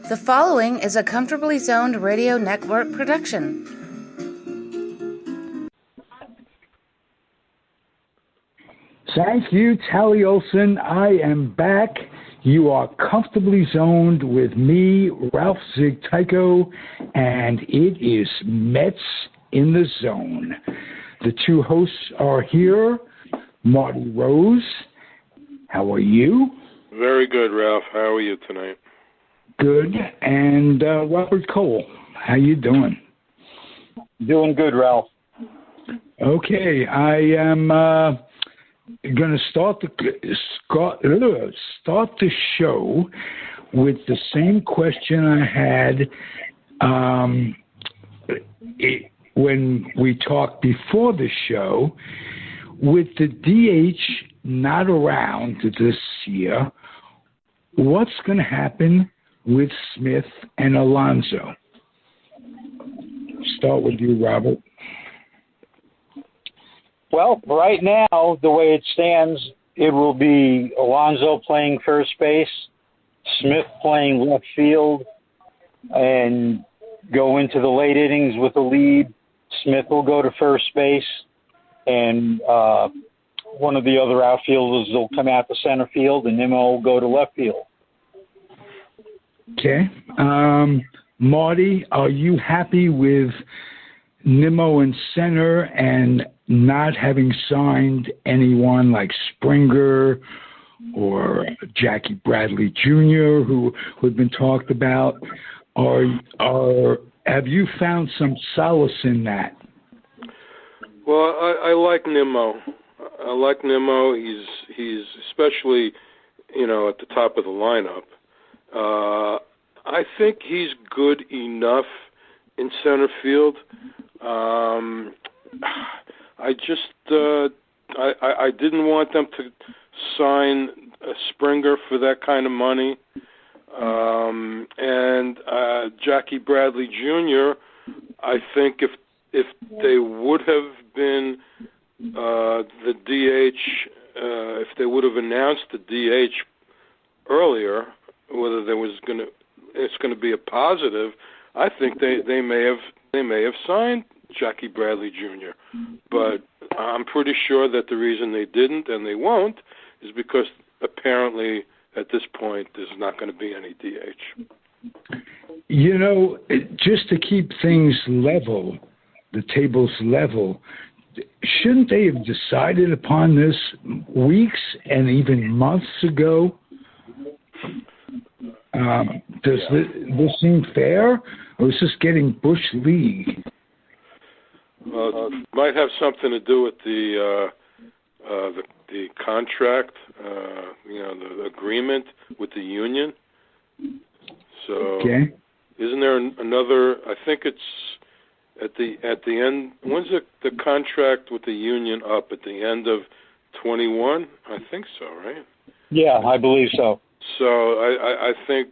The following is a Comfortably Zoned Radio Network production. Thank you, Tally Olson. I am back. You are comfortably zoned with me, Ralph Zig-Tycho, and it is Mets in the Zone. The two hosts are here. Marty Rose, how are you? Very good, Ralph. How are you tonight? Good. And Robert Cole, how you doing? Doing good, Ralph. Okay, I am going to start the show with the same question I had when we talked before the show. With the DH not around this year, what's going to happen with Smith and Alonso? Start with you, Robert. Well, right now, the way it stands, it will be Alonso playing first base, Smith playing left field, and go into the late innings with the lead. Smith will go to first base, and one of the other outfielders will come out to center field, and Nimmo will go to left field. Okay. Marty, are you happy with Nimmo in center and not having signed anyone like Springer or Jackie Bradley Jr., who had been talked about? Have you found some solace in that? Well, I like Nimmo. I like Nimmo. He's especially, at the top of the lineup. I think he's good enough in center field. I didn't want them to sign Springer for that kind of money. And Jackie Bradley Jr., I think if they would have been the DH, if they would have announced the DH earlier, whether it's going to be a positive, I think they may have signed Jackie Bradley Jr. But I'm pretty sure that the reason they didn't and they won't is because apparently at this point there's not going to be any DH. Just to keep things level, the tables level, shouldn't they have decided upon this weeks and even months ago? Does this seem fair, or is this getting Bush League? Might have something to do with the contract, the agreement with the union. So, okay. Isn't there another? I think it's at the end. When's the contract with the union up? At the end of 21? I think so, right? Yeah, I believe so. So I think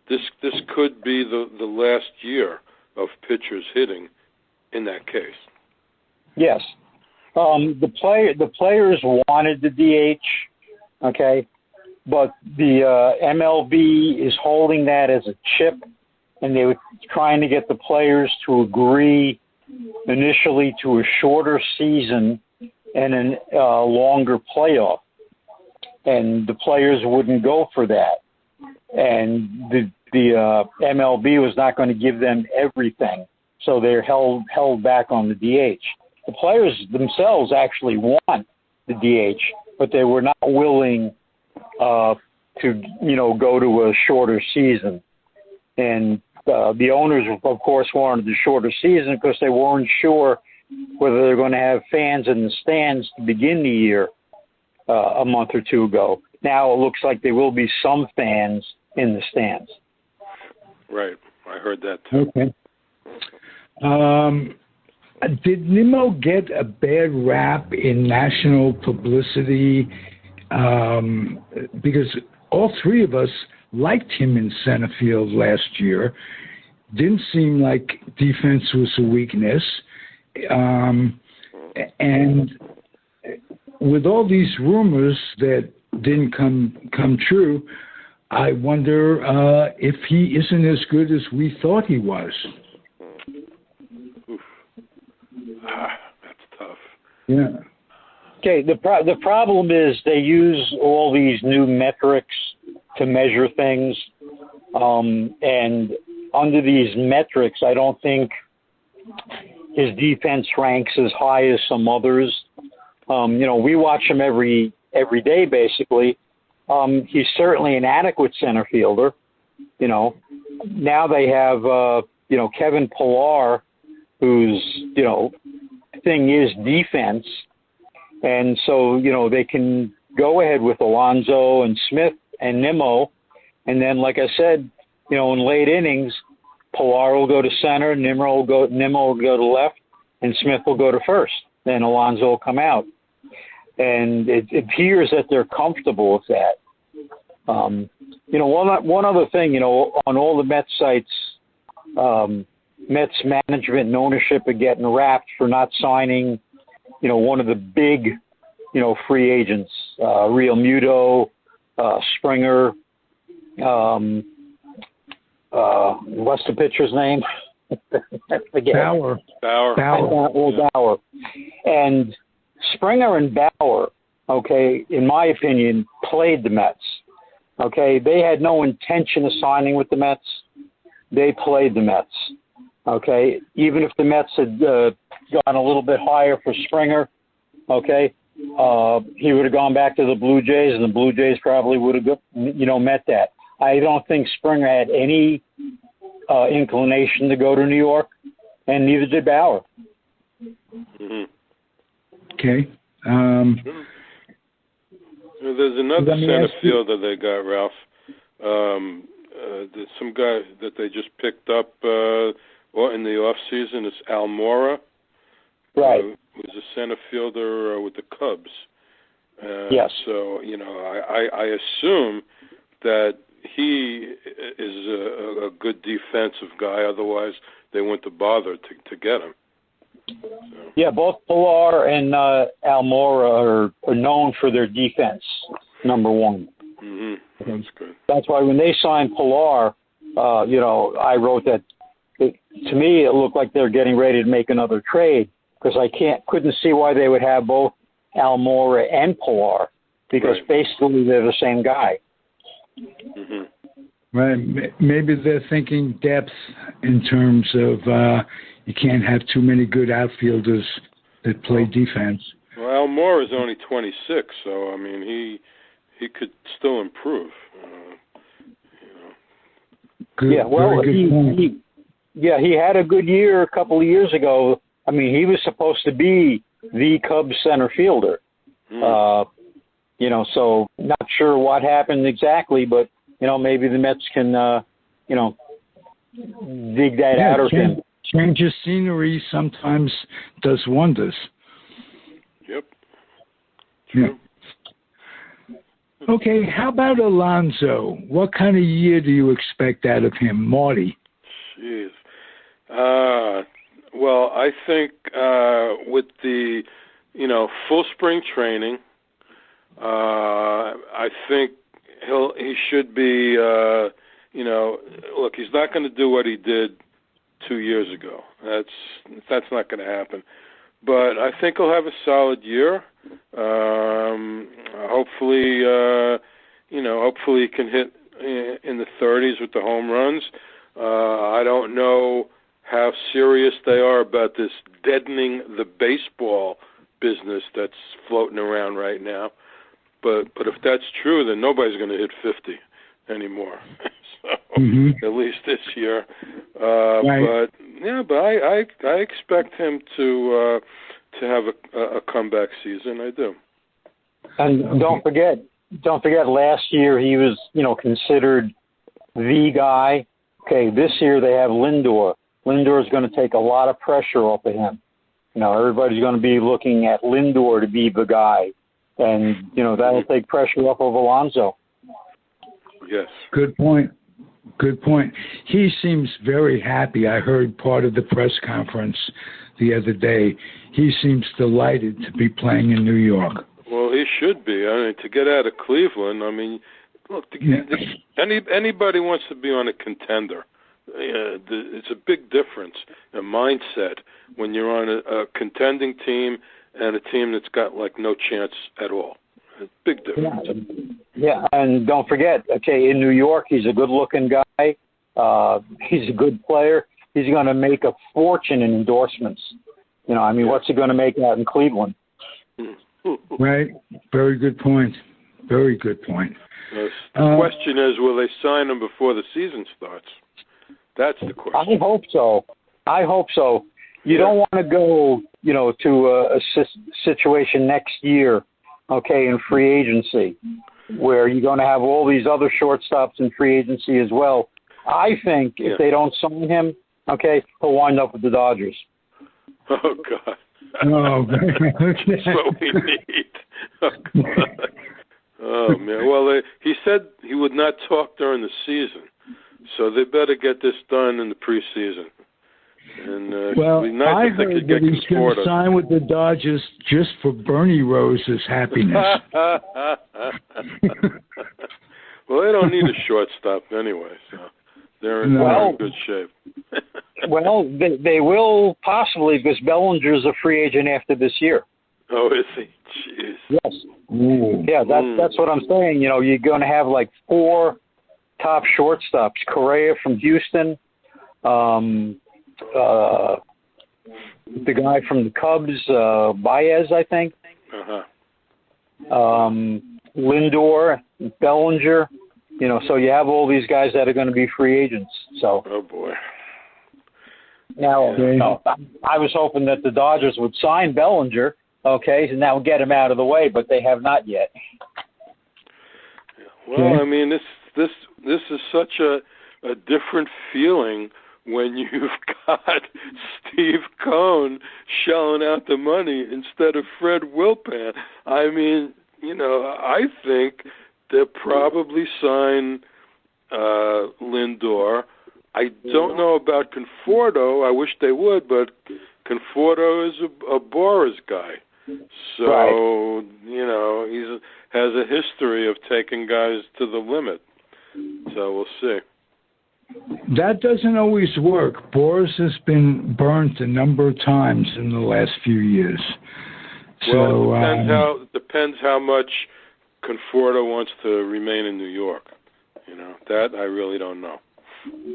this could be the last year of pitchers hitting in that case. Yes. The players wanted the DH, okay, but the MLB is holding that as a chip, and they were trying to get the players to agree initially to a shorter season and a longer playoff. And the players wouldn't go for that. And the MLB was not going to give them everything, so they're held back on the DH. The players themselves actually want the DH, but they were not willing to go to a shorter season. And the owners, of course, wanted the shorter season because they weren't sure whether they're going to have fans in the stands to begin the year a month or two ago. Now it looks like there will be some fans in the stands. Right. I heard that too. Okay. Did Nimmo get a bad rap in national publicity? Because all three of us liked him in center field last year. Didn't seem like defense was a weakness. And with all these rumors that didn't come true, I wonder if he isn't as good as we thought he was. Oof. That's tough. Yeah. Okay, the problem is they use all these new metrics to measure things, and under these metrics, I don't think his defense ranks as high as some others. We watch him every day, basically. He's certainly an adequate center fielder. Now they have, Kevin Pillar, whose, thing is defense. And so, they can go ahead with Alonso and Smith and Nimmo. And then, like I said, in late innings, Pillar will go to center, Nimmo will go to left, and Smith will go to first. Then Alonso will come out. And it appears that they're comfortable with that. One other thing, on all the Mets sites, Mets management and ownership are getting wrapped for not signing, one of the big, free agents, Real Muto, Springer, what's the pitcher's name? I forget. Bauer. And Springer and Bauer, okay, in my opinion, played the Mets. Okay, they had no intention of signing with the Mets. They played the Mets. Okay, even if the Mets had gone a little bit higher for Springer, okay, he would have gone back to the Blue Jays, and the Blue Jays probably would have, met that. I don't think Springer had any inclination to go to New York, and neither did Bauer. Mm-hmm. Okay. There's another center fielder they got, Ralph. There's some guy that they just picked up in the off season. It's Almora, right? Who's a center fielder with the Cubs. Yes. So I assume that he is a good defensive guy. Otherwise, they wouldn't have bothered to get him. So. Yeah, both Pillar and Almora are known for their defense, number one. Mm-hmm. That's good. That's why when they signed Pillar, I wrote that to me it looked like they're getting ready to make another trade because I couldn't see why they would have both Almora and Pillar because basically they're the same guy. Mm-hmm. Right. Maybe they're thinking depth in terms of you can't have too many good outfielders that play defense. Well, Almora is only 26, so I mean he could still improve. Good, yeah, well, he had a good year a couple of years ago. I mean, he was supposed to be the Cubs center fielder. So not sure what happened exactly, but maybe the Mets can dig that out of him. Change of scenery sometimes does wonders. Yep. True. Yeah. Okay, how about Alonso? What kind of year do you expect out of him, Marty? Jeez. Well, I think with the, full spring training, I think he should be, look, he's not going to do what he did 2 years ago. That's not going to happen. But I think he'll have a solid year. Hopefully, hopefully he can hit in the 30s with the home runs. I don't know how serious they are about this deadening the baseball business that's floating around right now. But if that's true, then nobody's going to hit 50 anymore. So at least this year. Right. But I expect him to have a comeback season. I do. And don't forget, last year he was, considered the guy. Okay, this year they have Lindor. Lindor is going to take a lot of pressure off of him. Everybody's going to be looking at Lindor to be the guy. And, that'll take pressure off of Alonso. Yes. Good point. He seems very happy. I heard part of the press conference the other day. He seems delighted to be playing in New York. Well, he should be. I mean, to get out of Cleveland, I mean, look, anybody wants to be on a contender. It's a big difference in mindset when you're on a contending team and a team that's got like no chance at all. It's a big difference. Yeah, and don't forget, okay, in New York, he's a good-looking guy. He's a good player. He's going to make a fortune in endorsements. You know, I mean, what's he going to make out in Cleveland? Right. Very good point. Very good point. The question is, will they sign him before the season starts? That's the question. I hope so. You don't want to go, to a situation next year, okay, in free agency, where you're going to have all these other shortstops in free agency as well. I think if they don't sign him, okay, he'll wind up with the Dodgers. Oh, God. Oh, that's what we need. Oh, God. Oh, man. Well, he said he would not talk during the season, so they better get this done in the preseason. And well, it'd be nice I if they heard could get that he's going to sign with the Dodgers just for Bernie Rose's happiness. Well, they don't need a shortstop anyway, so they're in good shape. Well, they will possibly, because Bellinger's a free agent after this year. Oh, is he? Jeez. Yes. Ooh. Yeah, that's what I'm saying. You're going to have like 4 top shortstops. Correa from Houston, the guy from the Cubs, Baez, I think. Lindor, Bellinger. So you have all these guys that are going to be free agents. So. Oh boy. Now, I was hoping that the Dodgers would sign Bellinger, okay, and now get him out of the way, but they have not yet. Well, I mean, this is such a different feeling when you've got Steve Cohn shelling out the money instead of Fred Wilpan. I mean, I think they'll probably sign Lindor. I don't know about Conforto. I wish they would, but Conforto is a Boras guy. So, he has a history of taking guys to the limit. So we'll see. That doesn't always work. Boras has been burnt a number of times in the last few years. Well, it depends how much Conforto wants to remain in New York. That I really don't know.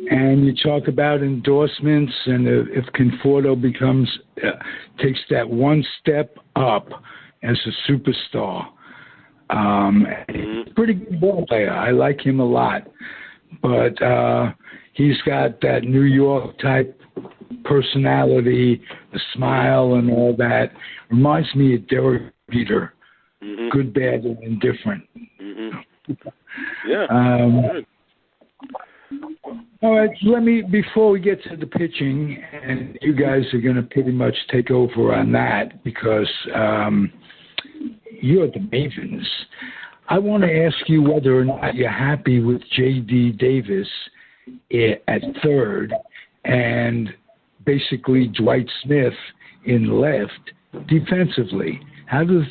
And you talk about endorsements, and if Conforto takes that one step up as a superstar, he's a pretty good ball player. I like him a lot, but he's got that New York type personality, the smile, and all that. Reminds me of Derek Jeter, good, bad, and indifferent. Yeah. All right, before we get to the pitching, and you guys are going to pretty much take over on that because you're the Mavens. I want to ask you whether or not you're happy with J.D. Davis at third and basically Dwight Smith in left defensively. How does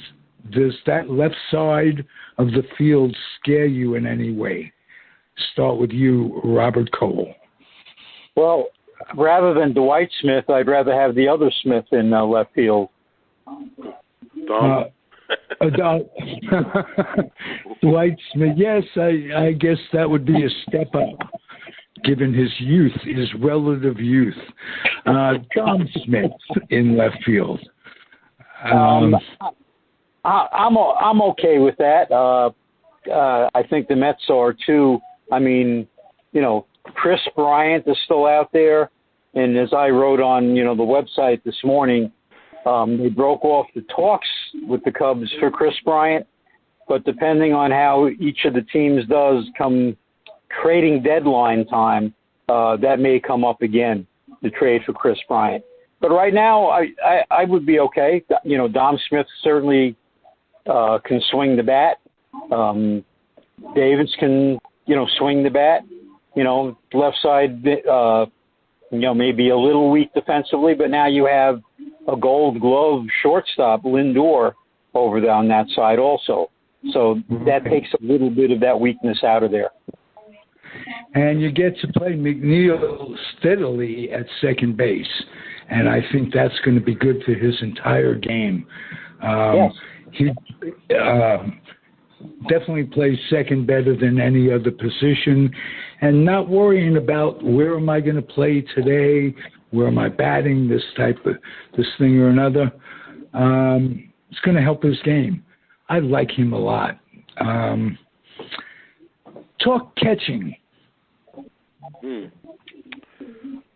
that left side of the field scare you in any way? Start with you, Robert Cole. Well, rather than Dwight Smith, I'd rather have the other Smith in left field. Dwight Smith, yes, I guess that would be a step up, given his youth, his relative youth. Dom Smith in left field. I'm okay with that. I think the Mets are too. I mean, Chris Bryant is still out there, and as I wrote on, the website this morning, they broke off the talks with the Cubs for Chris Bryant, but depending on how each of the teams does come trading deadline time, that may come up again, the trade for Chris Bryant. But right now, I would be okay. Dom Smith certainly can swing the bat. Davis can, swing the bat. Left side, maybe a little weak defensively, but now you have a Gold Glove shortstop, Lindor, over on that side also. So that takes a little bit of that weakness out of there. And you get to play McNeil steadily at second base, and I think that's going to be good for his entire game. Yes. He definitely plays second better than any other position, and not worrying about where am I going to play today, where am I batting, this thing or another. It's going to help his game. I like him a lot. Talk catching.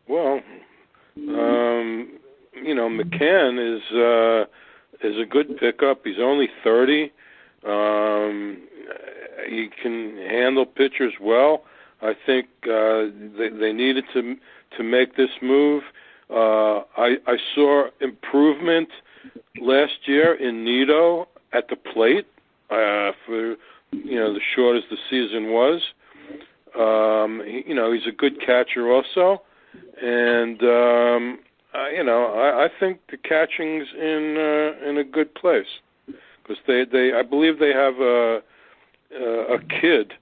Well, McCann is a good pickup. He's only 30. He can handle pitchers well. I think they needed to make this move. I saw improvement last year in Nito at the plate for the short as the season was. He's a good catcher also, and I think the catching's in a good place because I believe they have a kid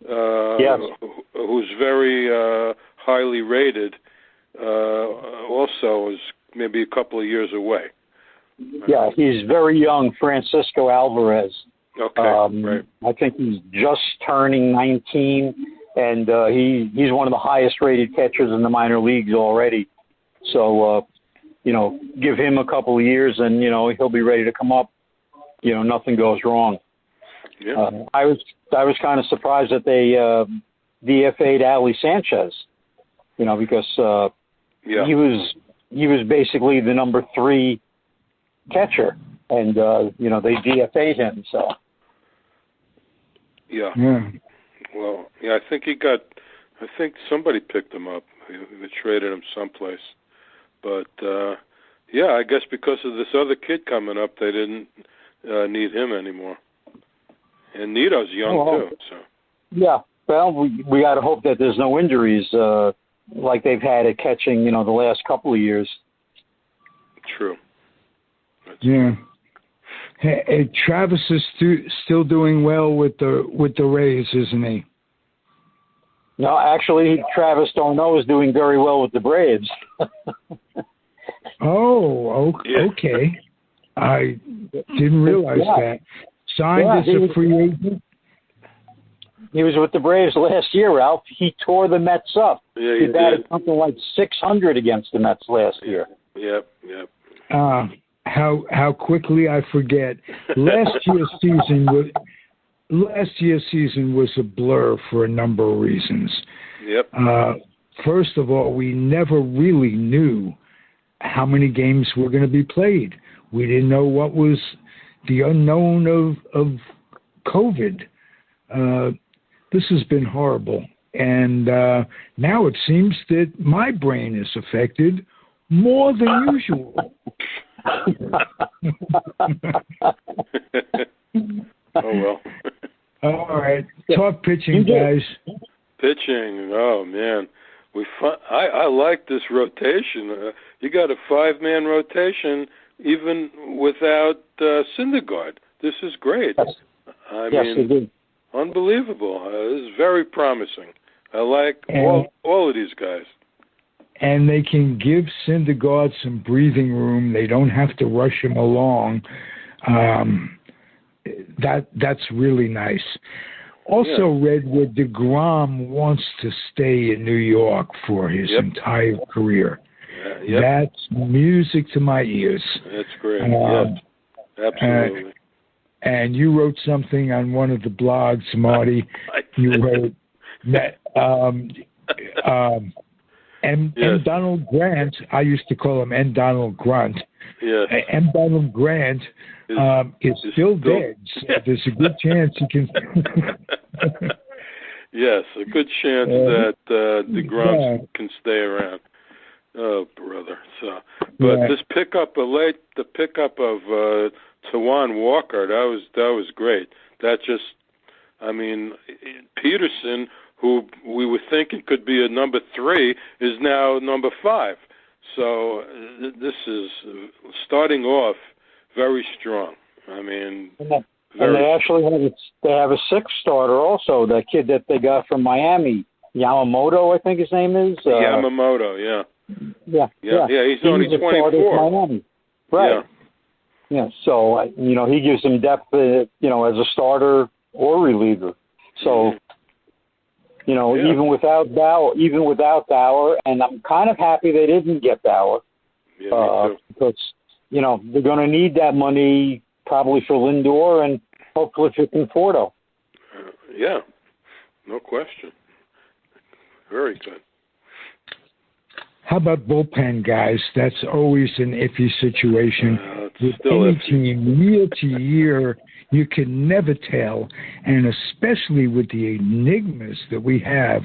yes. who's very highly rated. Also, is maybe a couple of years away. Yeah, he's very young, Francisco Alvarez. Okay, right. I think he's just turning 19, and he's one of the highest-rated catchers in the minor leagues already. So, give him a couple of years, and he'll be ready to come up. Nothing goes wrong. Yeah. I was kind of surprised that they DFA'd Ali Sanchez. Because he was basically the number 3 catcher, and they DFA'd him. So. Yeah. Yeah. Well, I think I think somebody picked him up. They traded him someplace. But, I guess because of this other kid coming up, they didn't need him anymore. And Nito's young, too. So. Yeah. Well, we got to hope that there's no injuries like they've had at catching, the last couple of years. True. Yeah. Hey, Travis is still doing well with the Rays, isn't he? No, actually, Travis d'Arnaud is doing very well with the Braves. Okay. I didn't realize that. Signed as a free agent? He was with the Braves last year, Ralph. He tore the Mets up. Yeah, he batted something like 600 against the Mets last year. Yep. How quickly I forget. Last year's season was a blur for a number of reasons. Yep. First of all, we never really knew how many games were going to be played. We didn't know what was the unknown of COVID. This has been horrible. And now it seems that my brain is affected more than usual. Oh, well. All right. Talk pitching, guys. Pitching. Oh, man. I like this rotation. You got a 5-man rotation even without Syndergaard. This is great. Yes. I mean, unbelievable. This is very promising. I like all of these guys. And they can give Syndergaard some breathing room. They don't have to rush him along. That's really nice. Also read where DeGrom wants to stay in New York for his entire career. That's music to my ears. That's great. Absolutely. And you wrote something on one of the blogs, Marty. You wrote that M. Donald Grant, I used to call him M. Donald Grunt. Yes. M. Donald Grant is still dead. So there's a good chance he can. Yes, a good chance that DeGrom can stay around. Oh, brother. So, but this pickup of Tawan Walker, that was great. That just, Peterson, who we were thinking could be a number 3, is now number 5. So this is starting off very strong. And they actually have a sixth starter also. That kid that they got from Miami, Yamamoto, I think his name is. Yamamoto, yeah. Yeah. He's only 24. Right. Yeah. So he gives them depth, as a starter or reliever. So, even without Bauer, and I'm kind of happy they didn't get Bauer. Yeah, me too. Because they're going to need that money probably for Lindor and hopefully for Conforto. Yeah, no question. Very good. How about bullpen guys? That's always an iffy situation. With any team, year to year, you can never tell, and especially with the enigmas that we have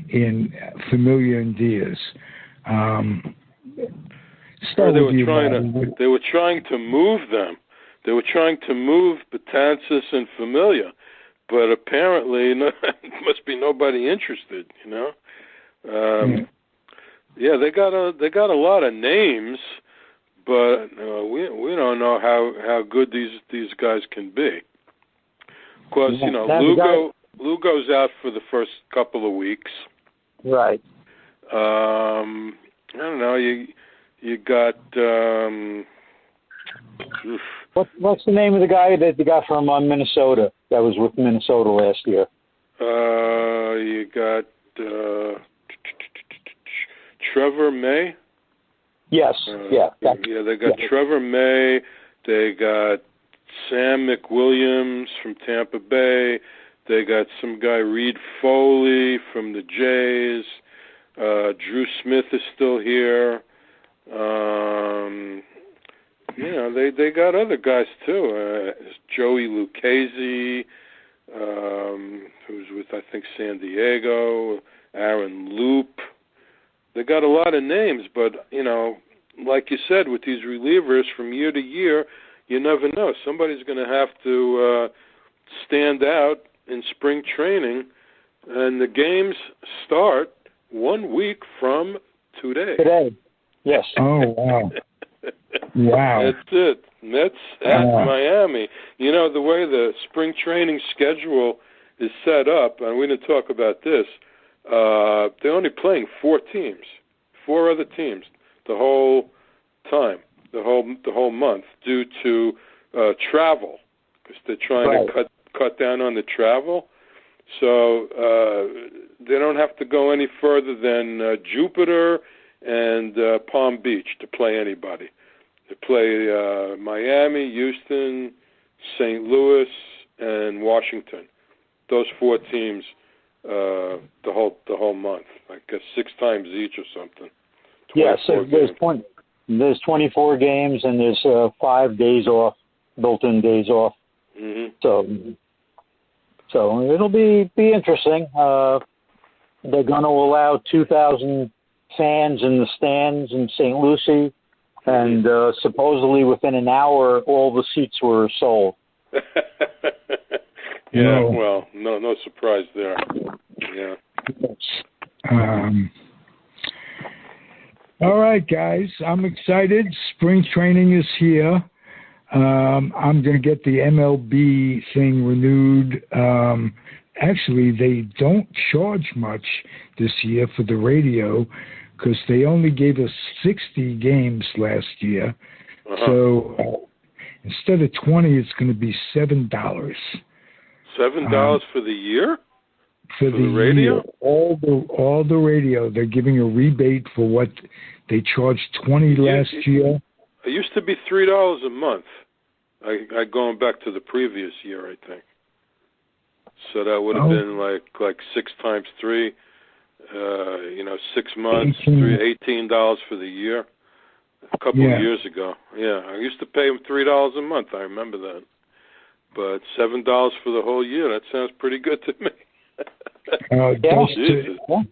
in Familia and Diaz. They were trying to move them. They were trying to move Betances and Familia, but apparently must be nobody interested. They got a lot of names, but we don't know how good these guys can be. Of course, Lugo's out for the first couple of weeks. Right. I don't know. You got. What's the name of the guy that you got from Minnesota that was with Minnesota last year? You got Trevor May. Yes. They got Trevor May. They got Sam McWilliams from Tampa Bay. They got some guy Reed Foley from the Jays. Drew Smith is still here. They got other guys too. Joey Lucchese, who's with I think San Diego. Aaron Loop. They got a lot of names, but like you said, with these relievers from year to year, you never know. Somebody's going to have to stand out in spring training, and the games start 1 week from today. Today, yes. Oh, wow. Wow. That's it. Mets at Miami. The way the spring training schedule is set up, and we didn't talk about this, they're only playing 4 other teams, the whole time, the whole month, due to travel, because they're trying to cut down on the travel. So they don't have to go any further than Jupiter and Palm Beach to play anybody. They play Miami, Houston, St. Louis, and Washington. Those 4 teams. The whole month, I guess 6 times each or something. Yeah, so there's 24 games and there's 5 days off, built-in days off. Mm-hmm. So it'll be interesting. They're going to allow 2,000 fans in the stands in St. Lucie, and supposedly within an hour, all the seats were sold. Yeah, well, no surprise there. Yeah. All right, guys, I'm excited. Spring training is here. I'm going to get the MLB thing renewed. Actually, they don't charge much this year for the radio because they only gave us 60 games last year. Uh-huh. So instead of 20, it's going to be $7. $7 for the year? For the radio? Year. All the radio. They're giving a rebate for what they charged $20 last year. It used to be $3 a month. I going back to the previous year, I think. So that would have been like 6 times 3, 6 months, $18 for the year. A couple of years ago. Yeah, I used to pay them $3 a month. I remember that. But $7 for the whole year, that sounds pretty good to me.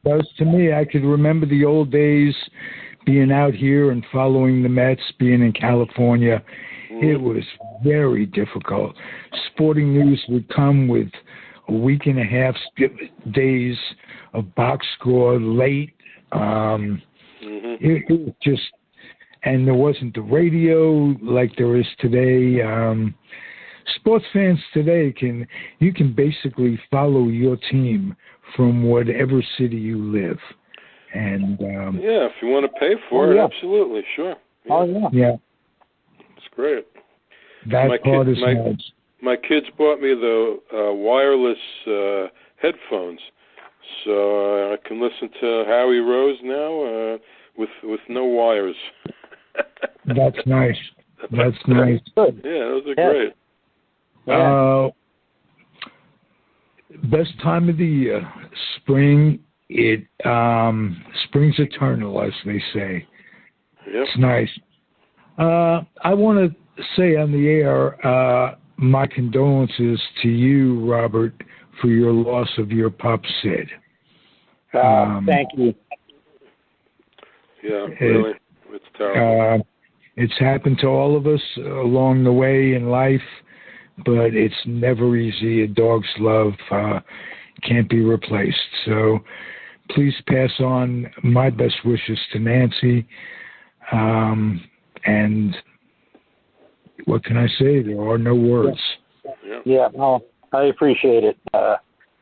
Does to me. I could remember the old days being out here and following the Mets, being in California. It was very difficult. Sporting News would come with a week and a half days of box score late. It was just, and there wasn't the radio like there is today. sports fans today can basically follow your team from whatever city you live. And yeah, if you want to pay for it, absolutely, sure. Yeah. Oh yeah, yeah, it's great. That part is nice. My kids bought me the wireless headphones, so I can listen to Howie Rose now with no wires. That's nice. That's nice. Good. Yeah, those are great. Yeah. Best time of the year, spring. Spring's eternal, as they say. Yep. It's nice. I want to say on the air my condolences to you, Robert, for your loss of your pup, Sid. Thank you. Yeah, really. It's terrible. It's happened to all of us along the way in life, but it's never easy. A dog's love can't be replaced. So please pass on my best wishes to Nancy. And what can I say? There are no words. Yeah, no, I appreciate it.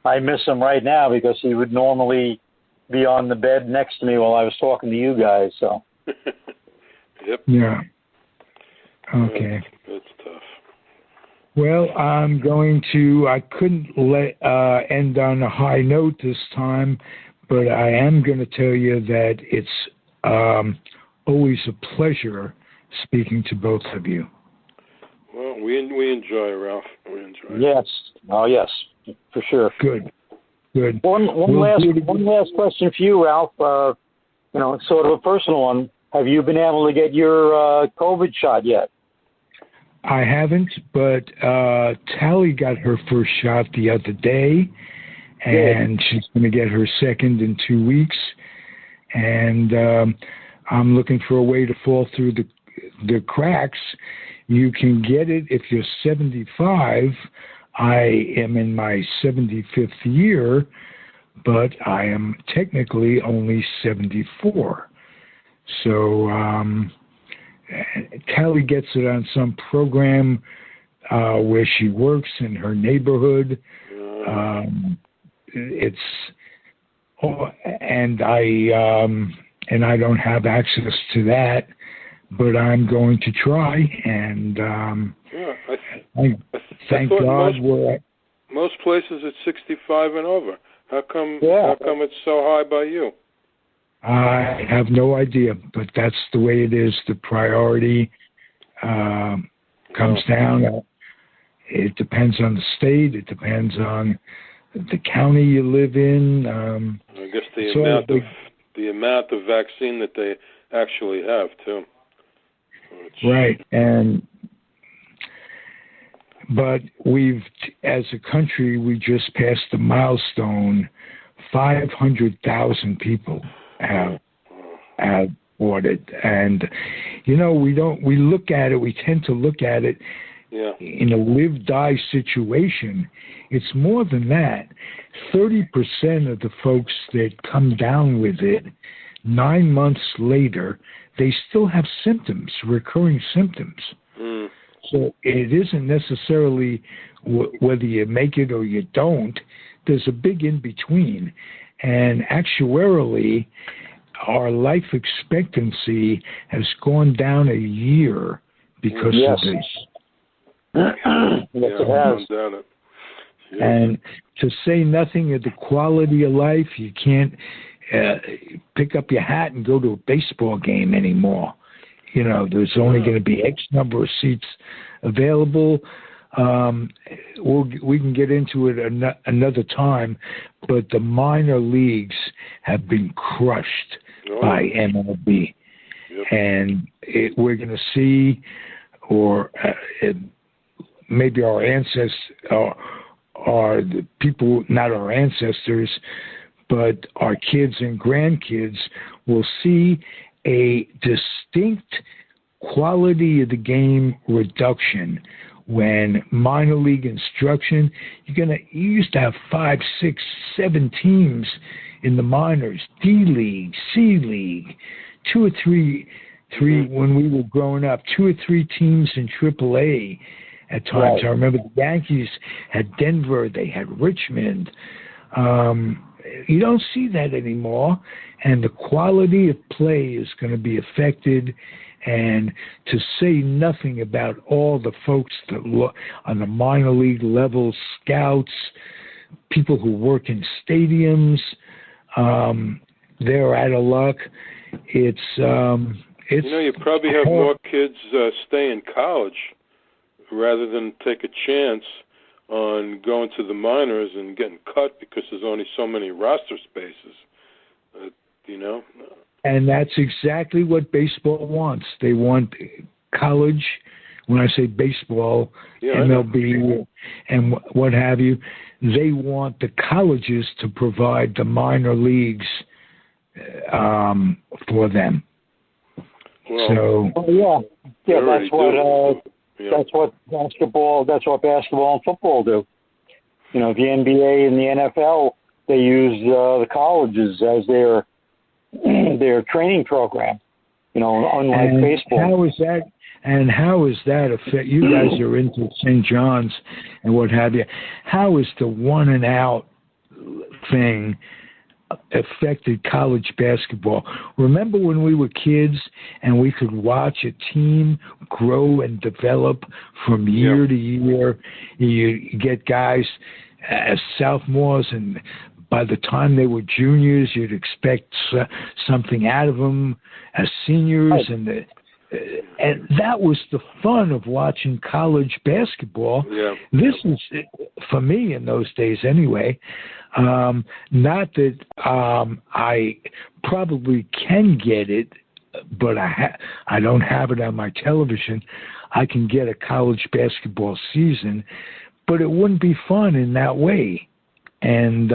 I miss him right now because he would normally be on the bed next to me while I was talking to you guys. So. Yep. Yeah. Okay. That's tough. Well, I couldn't end on a high note this time, but I am going to tell you that it's always a pleasure speaking to both of you. Well, we enjoy, Ralph. We enjoy. Yes. Oh, yes, for sure. Good. One last question for you, Ralph. It's sort of a personal one. Have you been able to get your COVID shot yet? I haven't, but Tally got her first shot the other day, and she's going to get her second in 2 weeks. And I'm looking for a way to fall through the cracks. You can get it if you're 75. I am in my 75th year, but I am technically only 74. So Callie gets it on some program where she works in her neighborhood. And I don't have access to that, but I'm going to try. And thank God most places it's 65 and over. How come it's so high by you? I have no idea, but that's the way it is. The priority comes down. It depends on the state. It depends on the county you live in. I guess the amount of vaccine that they actually have too. Right, but as a country, we just passed the milestone. 500,000 people have bought it, and we look at it. We tend to look at it in a live-die situation. It's more than that. 30% of the folks that come down with it, 9 months later, they still have symptoms, recurring symptoms. So it isn't necessarily whether you make it or you don't. There's a big in-between. And actuarially, our life expectancy has gone down a year because of this. Yes, it has. And to say nothing of the quality of life, you can't pick up your hat and go to a baseball game anymore. There's only going to be X number of seats available. We can get into it another time, but the minor leagues have been crushed by MLB. And we're going to see, or maybe our ancestors are the people, not our ancestors, but our kids and grandkids will see a distinct quality of the game reduction when minor league instruction, you used to have 5, 6, 7 teams in the minors, D League, C League, 2 or 3 when we were growing up, 2 or 3 teams in AAA, at times. Right. I remember the Yankees had Denver, they had Richmond. You don't see that anymore, and the quality of play is going to be affected. And to say nothing about all the folks that look on the minor league level, scouts, people who work in stadiums, they're out of luck. It's you probably have more kids stay in college rather than take a chance on going to the minors and getting cut because there's only so many roster spaces. And that's exactly what baseball wants. They want college. When I say baseball, MLB, and what have you, they want the colleges to provide the minor leagues for them. Well, that's what basketball and football do. The NBA and the NFL, they use the colleges as their training program. Unlike baseball. How is that affect you guys are into St. John's and what have you? How is the one and out thing affected college basketball? Remember when we were kids and we could watch a team grow and develop from year to year? You get guys as sophomores, and by the time they were juniors, you'd expect something out of them as seniors, and that was the fun of watching college basketball. Yeah. This is, for me in those days anyway, not that I probably can get it, but I don't have it on my television. I can get a college basketball season, but it wouldn't be fun in that way. And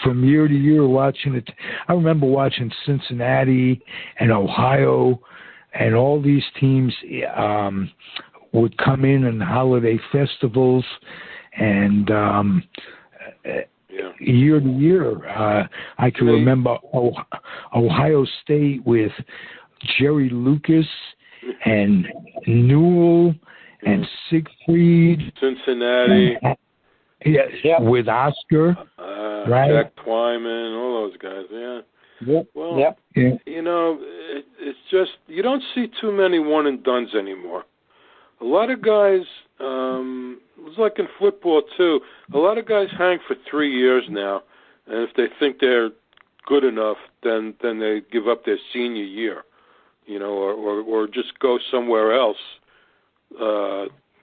from year to year watching it, I remember watching Cincinnati and Ohio, and all these teams would come in holiday festivals, and year to year, I can remember Ohio State with Jerry Lucas and Newell and Siegfried. Cincinnati. With Oscar, right? Jack Twyman, all those guys, it's just, you don't see too many one and dones anymore. A lot of guys, it's like in football too, a lot of guys hang for 3 years now, and if they think they're good enough, then they give up their senior year, or just go somewhere else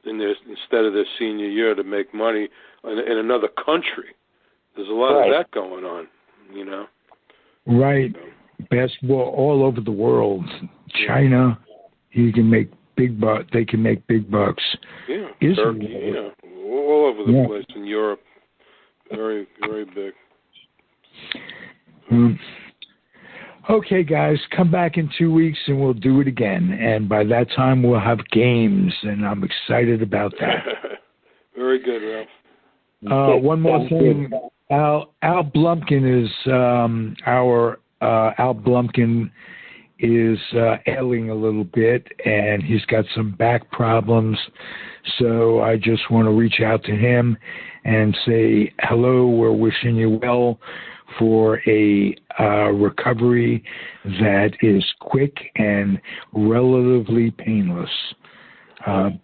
instead of their senior year to make money in another country. There's a lot of that going on, Right. Basketball all over the world. China, you can make big bucks. They can make big bucks. Yeah. Israel, Turkey, all over the place in Europe. Very, very big. Okay, guys, come back in 2 weeks and we'll do it again. And by that time, we'll have games, and I'm excited about that. Very good, Ralph. One more thing. Al Blumpkin is Al Blumpkin is ailing a little bit, and he's got some back problems. So I just want to reach out to him and say hello. We're wishing you well for a recovery that is quick and relatively painless.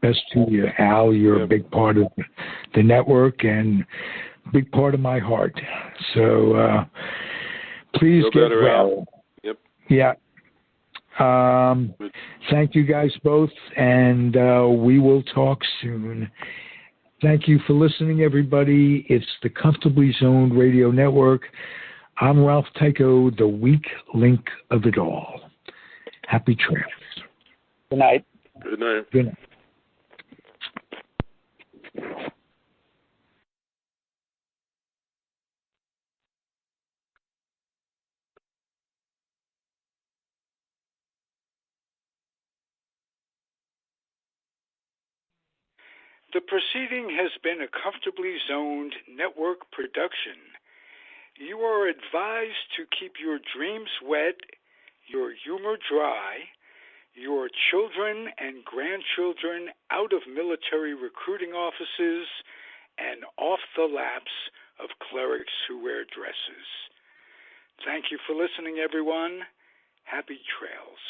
Best to you, Al. You're a big part of the network and big part of my heart. So please get well. Yep. Yeah. Thank you guys both, and we will talk soon. Thank you for listening, everybody. It's the Comfortably Zoned Radio Network. I'm Ralph Tycho, the weak link of it all. Happy trails. Good night. Good night. Good night. The proceeding has been a Comfortably Zoned network production. You are advised to keep your dreams wet, your humor dry, your children and grandchildren out of military recruiting offices and off the laps of clerics who wear dresses. Thank you for listening, everyone. Happy trails.